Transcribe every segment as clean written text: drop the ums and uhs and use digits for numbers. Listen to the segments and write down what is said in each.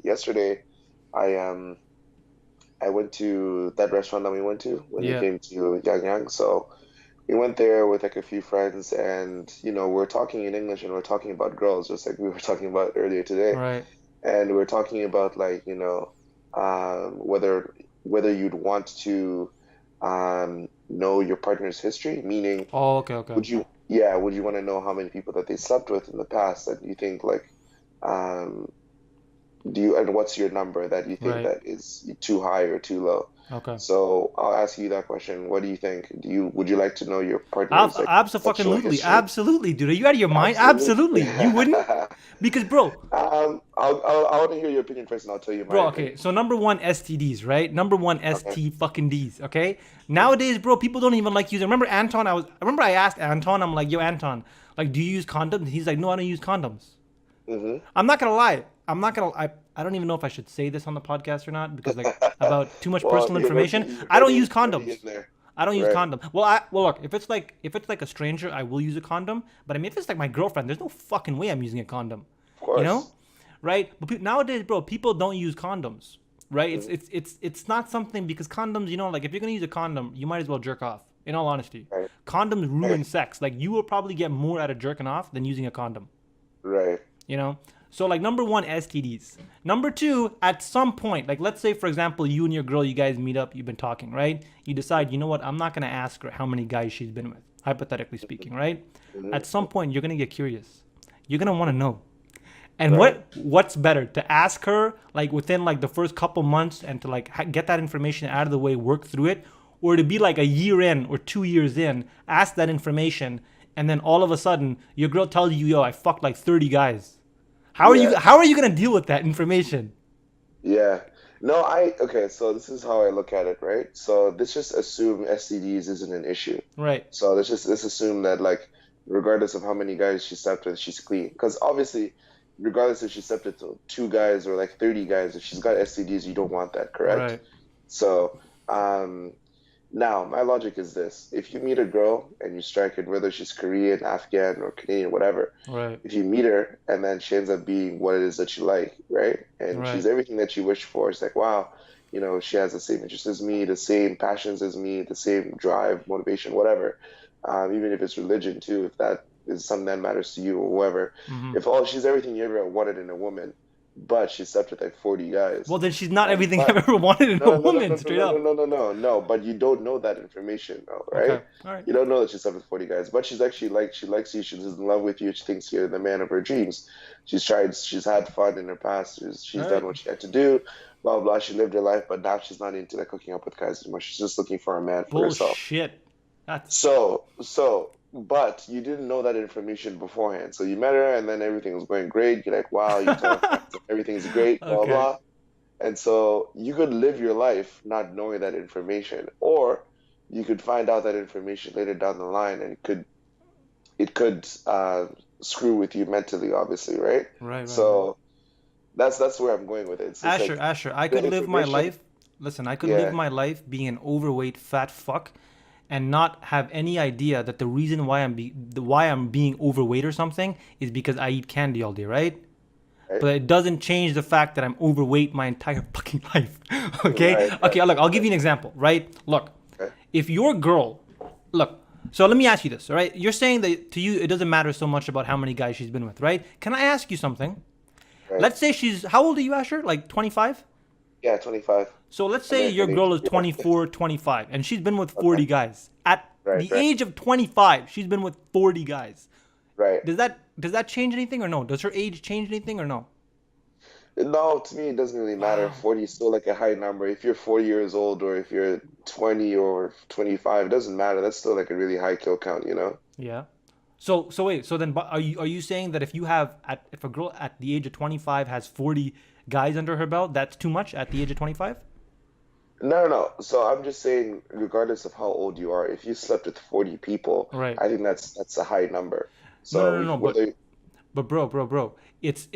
yesterday, I I went to that restaurant that we went to when we Yeah. came to Yang. So we went there with like a few friends, and we're talking in English and we're talking about girls, just like we were talking about earlier today. Right. And we're talking about like, whether you'd want to know your partner's history, meaning Oh, okay, okay. would you want to know how many people that they slept with in the past that you think like um and what's your number that you think Right. that is too high or too low? Okay. So I'll ask you that question. What do you think? Would you like to know your partner's like sexual Absolutely, history? absolutely, dude. Are you out of your mind? Absolutely. Absolutely. You wouldn't? Because, I want to hear your opinion first, and I'll tell you my okay. opinion. So number one, STDs, right? Number one, Okay. ST fucking Ds. Okay. Nowadays, bro, people don't even like using. Remember Anton? I remember I asked Anton. I'm like, yo, Anton, like, do you use condoms? He's like, no, I don't use condoms. Mm-hmm. I'm not gonna lie. I'm not gonna. I don't even know if I should say this on the podcast or not because like about too much Well, personal information. I don't use you're already in condoms. there, I don't use right? condom. Well look, if it's like a stranger, I will use a condom. But I mean, if it's like my girlfriend, there's no fucking way I'm using a condom. Of You know, course. right? But nowadays, bro, people don't use condoms, right? It's Mhm. it's it's it's not something because condoms, like if you're gonna use a condom, you might as well jerk off. In all honesty, Right, condoms ruin right, sex. Like you will probably get more out of jerking off than using a condom. right, You know, so like number one, STDs. Number two, at some point, like let's say for example, you and your girl, you guys meet up, you've been talking, right? You decide, you know what, I'm not gonna ask her how many guys she's been with, hypothetically speaking, right? At some hmm point, you're gonna get curious. You're gonna want to know. And right. what's better to ask her like within like the first couple months and to like get that information out of the way, work through it, or to be like a year in or 2 years in, ask that information, and then all of a sudden your girl tells you, "Yo, I fucked like 30 guys." Yeah, How are you gonna deal with that information? yeah. No, okay, so this is how I look at it, right? So let's just assume STDs isn't an issue. Right, So let's assume that like regardless of how many guys she slept with, she's clean. Because obviously, regardless if she slept with two guys or like 30 guys, if she's got STDs, you don't want that, correct? right, So, um, now, my logic is this. If you meet a girl and you strike it, whether she's Korean, Afghan, or Canadian, whatever, right, if you meet her and then she ends up being what it is that you like, right? And she's right, everything that you wish for. It's like, wow, she has the same interests as me, the same passions as me, the same drive, motivation, whatever. Even if it's religion too, if that is something that matters to you or whoever. hmm If all she's everything you ever wanted in a woman, but she slept with like 40 guys. Well, then she's not everything I've But ever wanted in no, a no, no, no, woman. no, no, Straight no, no, up. no, no, no, no. But you don't know that information, though, Okay. right? All right. You don't know that she's slept with 40 guys, but she's actually like she likes you. She's in love with you. She thinks you're the man of her dreams. She's had fun in her past. All She's done right. what she had to do. Blah blah. She lived her life, but now she's not into like hooking up with guys anymore. She's just looking for a man for herself. Bullshit. That's But you didn't know that information beforehand. So you met her, and then everything was going great. You're like, wow. You tell her friends that everything's great. Blah okay. blah. And so you could live your life not knowing that information, or you could find out that information later down the line, and it could screw with you mentally, obviously, right? Right, right, right. So that's where I'm going with it. It's just Asher, like Asher, I the could live my information. life. Listen, I could live Yeah, my life being an overweight fat fuck and not have any idea that the reason why why I'm being overweight or something is because I eat candy all day, right? right, But it doesn't change the fact that I'm overweight my entire fucking life. Okay? right, right, Okay, look, I'll give right, you an example, right? Look, right, if your girl, look, so let me ask you this, all right? You're saying that to you it doesn't matter so much about how many guys she's been with, right? Can I ask you something? right. Let's say how old are you, Asher? Like 25? Yeah, 25. So let's say your American age. girl is Yeah. 24, 25, and she's been with Okay. 40 guys. At Right, the right, age of 25, she's been with 40 guys. right. Does that change anything or no? Does her age change anything or no? No, to me, it doesn't really matter. Wow. 40 is still like a high number. If you're 40 years old or if you're 20 or 25, it doesn't matter. That's still like a really high kill count, you know? Yeah. So wait. So then, are you saying that if a girl at the age of 25 has 40 guys under her belt, that's too much at the age of 25? No, no, no. So I'm just saying, regardless of how old you are, if you slept with 40 people, Right. I think that's a high number. No, no, So no, no. But whether but bro, it's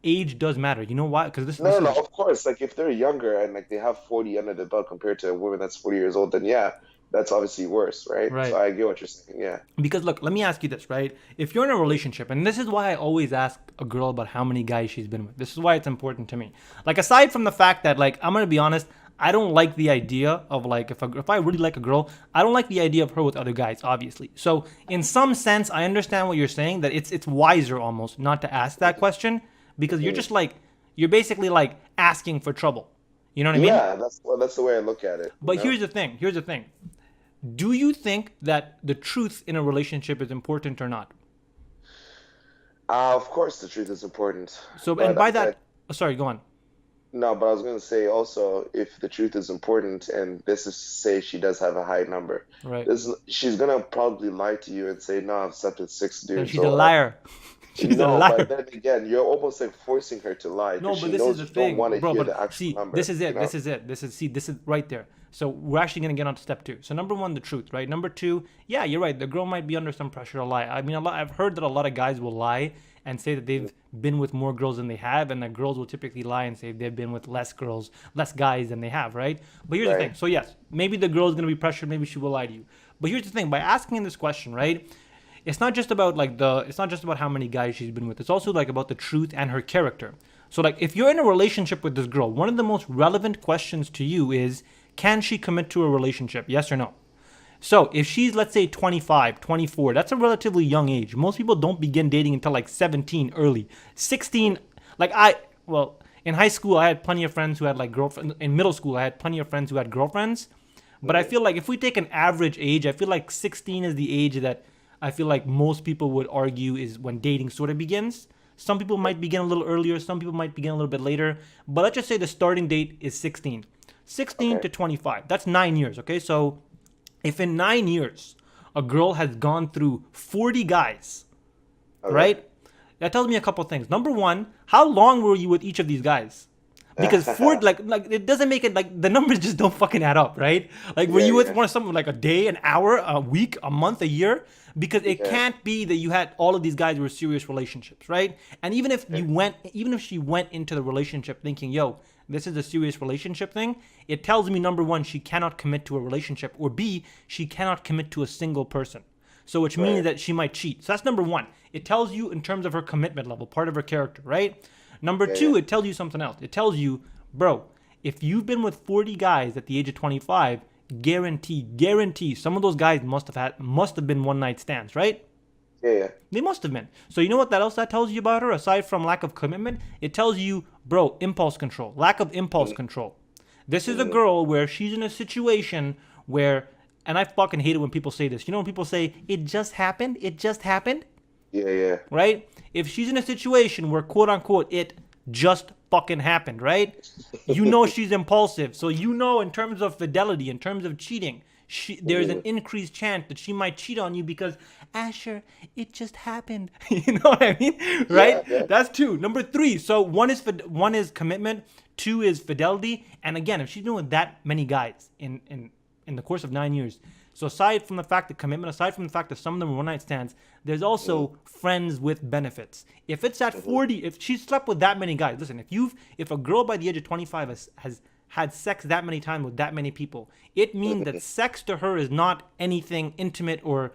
age does matter. You know why? Because this no, this no, no, is of course, like if they're younger and like they have 40 under the belt compared to a woman that's 40 years old, then yeah, that's obviously worse, right? So Right. I get what you're saying. Yeah. Because look, let me ask you this, right? If you're in a relationship, and this is why I always ask a girl about how many guys she's been with. This is why it's important to me. Like aside from the fact that like I'm gonna be honest, I don't like the idea of like if I really like a girl, I don't like the idea of her with other guys, obviously. So in some sense, I understand what you're saying that it's wiser almost not to ask that question because you're Mhm. just like you're basically like asking for trouble. You know what I mean? Yeah, that's the way I look at it, you But know? here's the thing. Here's the thing. Do you think that the truth in a relationship is important or not? Of course the truth is important, So, and but by that, oh, sorry, go on. no, but I was going to say also, if the truth is important, and this is say she does have a high number, Right. this she's gonna probably lie to you and say, "No, I've slept with six Then dudes she's or a whatever." liar. She's a No, but liar. then again, you're almost like forcing her to lie No, because but she this is knows the you don't thing, want to bro. hear But the actual see, number, you know? this is right there. So we're actually gonna get on to step two. So number one, the truth, right? Number two, yeah, you're right. The girl might be under some pressure to lie. I mean, I've heard that a lot of guys will lie and say that they've been with more girls than they have, and that girls will typically lie and say they've been with less girls, less guys than they have, right? But here's the thing. Right. So yes, maybe the girl's gonna be pressured. Maybe she will lie to you. But here's the thing: by asking this question, right? It's not just about how many guys she's been with. It's also like about the truth and her character. So like if you're in a relationship with this girl, one of the most relevant questions to you is can she commit to a relationship? Yes or no? So if she's let's say 25, 24, that's a relatively young age. Most people don't begin dating until like 17 early. 16 like in high school I had plenty of friends who had like girlfriends. In middle school I had plenty of friends who had girlfriends. But I Mhm. feel like if we take an average age, I feel like 16 is the age that I feel like most people would argue is when dating sort of begins. Some people might begin a little earlier, some people might begin a little bit later. But let's just say the starting date is 16. 16 Okay. to 25. That's 9 years, okay? So if in 9 years a girl has gone through 40 guys, Okay. right? That tells me a couple things. Number one, how long were you with each of these guys? Because four, like it doesn't make it like the numbers just don't fucking add up, right? Like were Yeah, you with yeah, one someone like a day, an hour, a week, a month, a year? Because it yeah. can't be that you had all of these guys were serious relationships, right? And even if she went into the relationship thinking, yo, this is a serious relationship thing, it tells me number one, she cannot commit to a relationship, or B, she cannot commit to a single person. So which means Right. that she might cheat. So that's number one. It tells you in terms of her commitment level, part of her character, right? Number Yeah, yeah. two, it tells you something else. It tells you, bro, if you've been with 40 guys at the age of 25, guarantee, some of those guys must have been one night stands, right? Yeah, yeah. They must have been. So you know what that else that tells you about her, aside from lack of commitment? It tells you, bro, impulse control, lack of impulse control. This is a Mhm. girl where she's in a situation where, and I fucking hate it when people say this. You know when people say, it just happened? Yeah, yeah. Right? If she's in a situation where quote unquote it just fucking happened, right? You know she's impulsive. So you know in terms of fidelity, in terms of cheating, there's an Mhm. increased chance that she might cheat on you because Asher, it just happened. You know what I mean? Yeah, Right? yeah. That's two. Number three. So one is commitment, two is fidelity. And again, if she's been with that many guys in the course of 9 years, so aside from the fact that commitment, aside from the fact that some of them are one night stands, there's Mhm. also friends with benefits. If it's at Mhm. 40, if she's slept with that many guys, listen, if a girl by the age of 25 has had sex that many times with that many people, it means that sex to her is not anything intimate or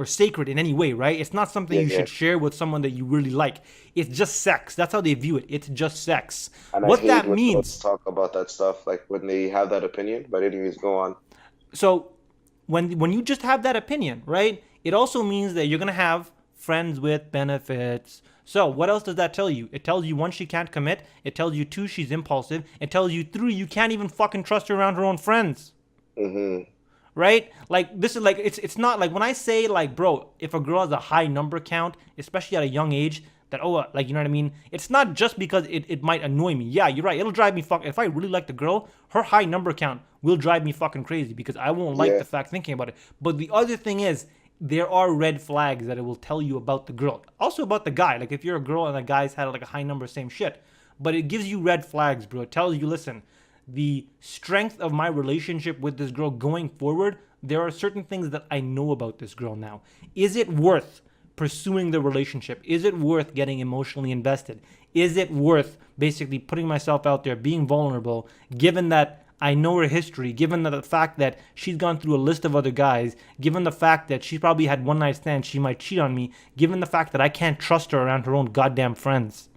sacred in any way, right? It's not something Yeah, you yeah. should share with someone that you really like. It's just sex. That's how they view it. It's just sex. And I What hate that when girls means, talk about that stuff, like when they have that opinion. But anyways, go on. so when you just have that opinion, right? It also means that you're gonna have friends with benefits. So what else does that tell you? It tells you one, she can't commit. It tells you two, she's impulsive. It tells you three, you can't even fucking trust her around her own friends. Hmm. Right? Like this is like it's not like when I say like bro, if a girl has a high number count, especially at a young age, that like you know what I mean? It's not just because it might annoy me. Yeah, you're right. It'll drive me fuck if I really like the girl, her high number count will drive me fucking crazy because I won't like Yeah. the fact thinking about it. But the other thing is there are red flags that it will tell you about the girl. Also about the guy. Like if you're a girl and a guy's had like a high number, same shit. But it gives you red flags, bro. It tells you, listen, the strength of my relationship with this girl going forward, there are certain things that I know about this girl now. Is it worth pursuing the relationship? Is it worth getting emotionally invested? Is it worth basically putting myself out there, being vulnerable, given that I know her history, given the fact that she's gone through a list of other guys, given the fact that she's probably had one night stands, she might cheat on me, given the fact that I can't trust her around her own goddamn friends.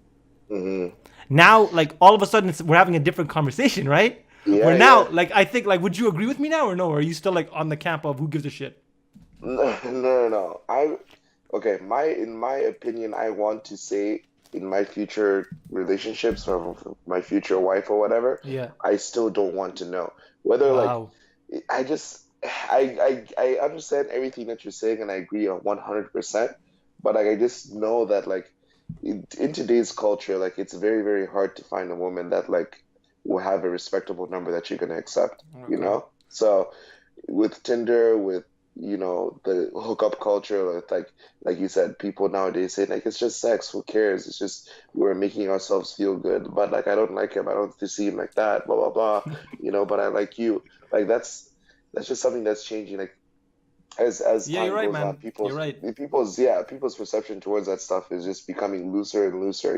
Hmm. Now, like, all of a sudden, we're having a different conversation, right? Where Yeah, now, yeah. like, I think, like, would you agree with me now or no? Or are you still, like, on the camp of who gives a shit? No, no, no, no. Okay, in my opinion, I want to say in my future relationships or my future wife or whatever, Yeah. I still don't want to know. Whether like Wow. I just I understand everything that you're saying and I agree on 100%, but like I just know that like in today's culture, like it's very, very hard to find a woman that like will have a respectable number that you're gonna accept, you Okay. know? So with Tinder, with the hookup culture, with like you said, people nowadays say like it's just sex, who cares? It's just we're making ourselves feel good. But like I don't like him, I don't see him like that, blah blah blah, but I like you. Like that's just something that's changing. Like as Yeah, you're time right, goes on, man. You're right. people's perception towards that stuff is just becoming looser and looser.